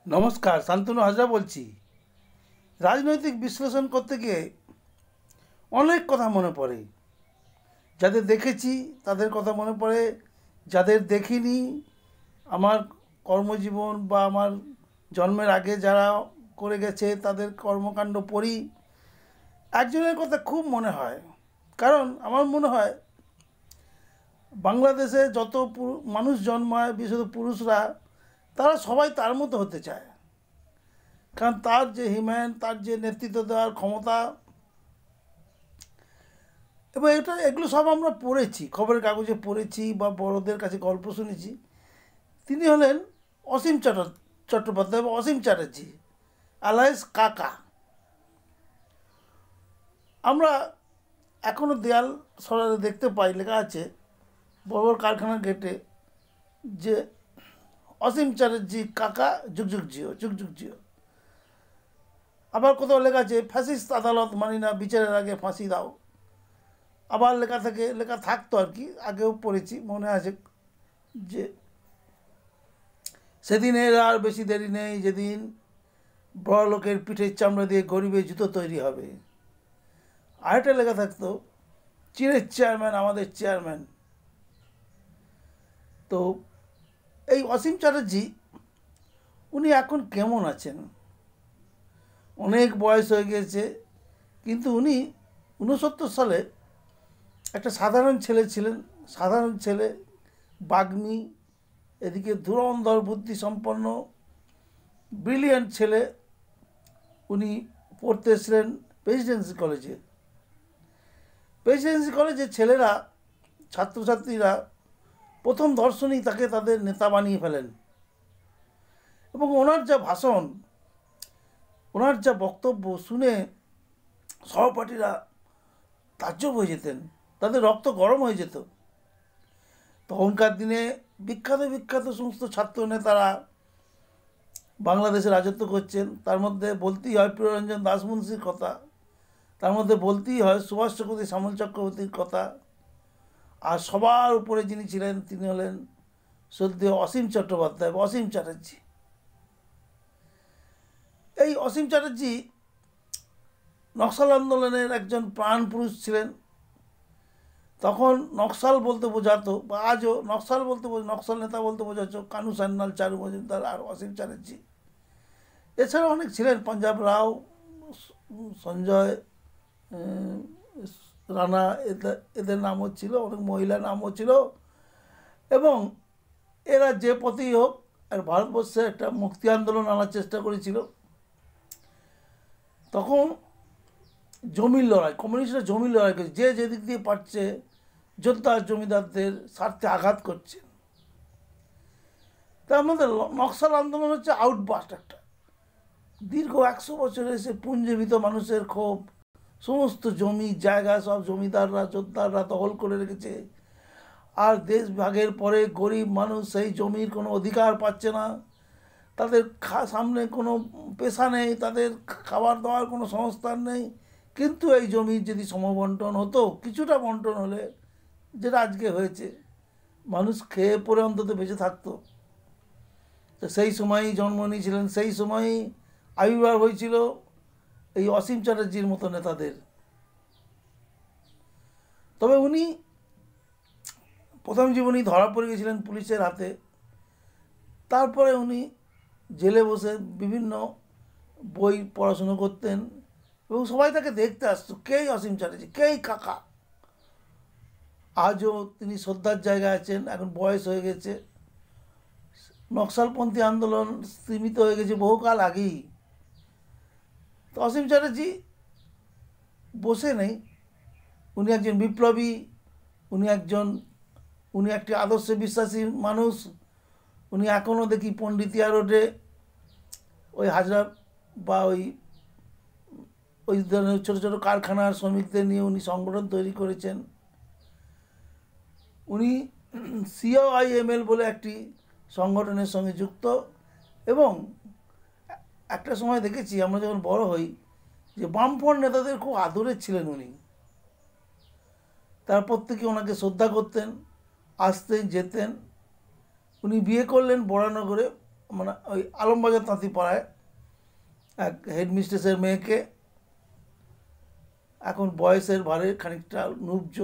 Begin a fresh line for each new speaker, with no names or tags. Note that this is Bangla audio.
নমস্কার, শান্তনু হাজরা বলছি। রাজনৈতিক বিশ্লেষণ করতে গিয়ে অনেক কথা মনে পড়ে। যাদের দেখেছি তাদের কথা মনে পড়ে, যাদের দেখিনি, আমার কর্মজীবন বা আমার জন্মের আগে যারা করে গেছে তাদের কর্মকাণ্ড পড়ি। একজনের কথা খুব মনে হয়, কারণ আমার মনে হয় বাংলাদেশে যত মানুষ জন্মায়, বিশেষত পুরুষরা, তারা সবাই তার মতো হতে চায়। কারণ তার যে হিম্যান, তার যে নেতৃত্ব দেওয়ার ক্ষমতা, এবং এগুলো সব আমরা পড়েছি, খবরের কাগজে পড়েছি বা বড়দের কাছে গল্প শুনেছি। তিনি হলেন অসীম চট্টোপাধ্যায় বা অসীম চ্যাটার্জি, আলাইস কাকা। আমরা এখনও দেয়াল সরালে দেখতে পাই, লেখা আছে বড় বড় কারখানার গেটে যে অসীম চ্যাটার্জি কাকা যুগ যুগ জিও, যুগ যুগ জিও। আবার কোথাও লেখা আছে ফ্যাসিস্ট আদালত মানি না, বিচারের আগে ফাঁসি দাও। আবার লেখা থাকতো আর কি, আগেও পড়েছি, মনে আছে যে সেদিনের আর বেশি দেরি নেই, যেদিন বড় লোকের পিঠের চামড়া দিয়ে গরিবের জুতো তৈরি হবে। আরেকটা লেখা থাকতো চীনের চেয়ারম্যান আমাদের চেয়ারম্যান। তো এই অসীম চ্যাটার্জি, উনি এখন কেমন আছেন? অনেক বয়স হয়ে গিয়েছে, কিন্তু উনি 69 সালে একটা সাধারণ ছেলে ছিলেন। সাধারণ ছেলে, বাগ্মী, এদিকে ধুরন্ধর বুদ্ধি সম্পন্ন ব্রিলিয়ান্ট ছেলে। উনি পড়তে এসেছিলেন প্রেসিডেন্সি কলেজে। প্রেসিডেন্সি কলেজে ছেলেরা, ছাত্রছাত্রীরা প্রথম দর্শনেই তাকে তাদের নেতা বানিয়ে ফেলেন। এবং ওনার যা ভাষণ, ওনার যা বক্তব্য শুনে সহপাঠীরা তাজ্জব হয়ে যেতেন, তাদের রক্ত গরম হয়ে যেত। তখনকার দিনে বিখ্যাত বিখ্যাত সমস্ত ছাত্র নেতারা বাংলাদেশে রাজত্ব করছেন। তার মধ্যে বলতেই হয় প্রিয়রঞ্জন দাসমুন্সির কথা, তার মধ্যে বলতেই হয় সুভাষ চক্রবর্তী, শ্যামল চক্রবর্তীর কথা। আর সবার উপরে যিনি ছিলেন তিনি হলেন শ্রদ্ধেয় অসীম চট্টোপাধ্যায় বা অসীম চ্যাটার্জি। এই অসীম চ্যাটার্জি নকশাল আন্দোলনের একজন প্রাণ পুরুষ ছিলেন। তখন নকশাল বলতে বোঝাতো, বা আজও নকশাল বলতে নকশাল নেতা বলতে বোঝাচ্ছ কানু সান্যাল, চারু মজুমদার আর অসীম চ্যাটার্জি। এছাড়া অনেক ছিলেন, পাঞ্জাব রাও, সঞ্জয় রানা, এদের নামও ছিল, অনেক মহিলা নামও ছিল। এবং এরা যে পথেই হোক আর ভারতবর্ষে একটা মুক্তি আন্দোলন আনার চেষ্টা করেছিল। তখন জমির লড়াই, কমিউনিস্টরা জমির লড়াই করছে, যে যেদিক দিয়ে পারছে যোদ্ধা জমিদারদের স্বার্থে আঘাত করছে। তার মধ্যে নকশাল আন্দোলন হচ্ছে আউটবাস্ট একটা, দীর্ঘ 100 বছরে সে পুঞ্জীবিত মানুষের ক্ষোভ, সমস্ত জমি জায়গা সব জমিদাররা যোদ্ধাররা দখল করে রেখেছে। আর দেশ ভাগের পরে গরিব মানুষ সেই জমির কোনো অধিকার পাচ্ছে না, তাদের সামনে কোনো পেশা নেই, তাদের খাবার দাওয়ার কোনো সংস্থান নেই। কিন্তু এই জমির যদি সমবন্টন হতো, কিছুটা বন্টন হলে, যেটা আজকে হয়েছে, মানুষ খেয়ে পরে অন্তত বেঁচে থাকতো। তো সেই সময়ই জন্ম নিয়েছিলেন, সেই সময়ই আবির্ভাব হয়েছিল এই অসীম চ্যাটার্জির মতো নেতাদের। তবে উনি প্রথম জীবনই ধরা পড়ে গেছিলেন পুলিশের হাতে। তারপরে উনি জেলে বসে বিভিন্ন বই পড়াশুনো করতেন এবং সবাই তাকে দেখতে আসতো, কেই অসীম চ্যাটার্জি, কেই কাকা। আজও তিনি শ্রদ্ধার জায়গায় আছেন, এখন বয়স হয়ে গেছে। নকশালপন্থী আন্দোলন সীমিত হয়ে গেছে বহুকাল আগেই। তো অসীম চ্যাটার্জি বসে নেই, উনি একজন বিপ্লবী, উনি একটি আদর্শে বিশ্বাসী মানুষ। উনি এখনও দেখি পণ্ডিতিয়া রোডে ওই হাজরা বা ওই ধরনের ছোটো ছোটো কারখানার শ্রমিকদের নিয়ে উনি সংগঠন তৈরি করেছেন। উনি সিওআইএমএল বলে একটি সংগঠনের সঙ্গে যুক্ত। এবং একটা সময় দেখেছি আমরা যখন বড় হই যে বামফ্রন্ট নেতাদের খুব আদরের ছিলেন উনি। তার প্রত্যেকে ওনাকে শ্রদ্ধা করতেন, আসতেন যেতেন। উনি বিয়ে করলেন বরানগরে, মানে ওই আলমবাজার তাঁতিপাড়ায় এক হেডমিস্ট্রেসের মেয়েকে, এখন বয়সের ভারে খানিকটা নুবজ,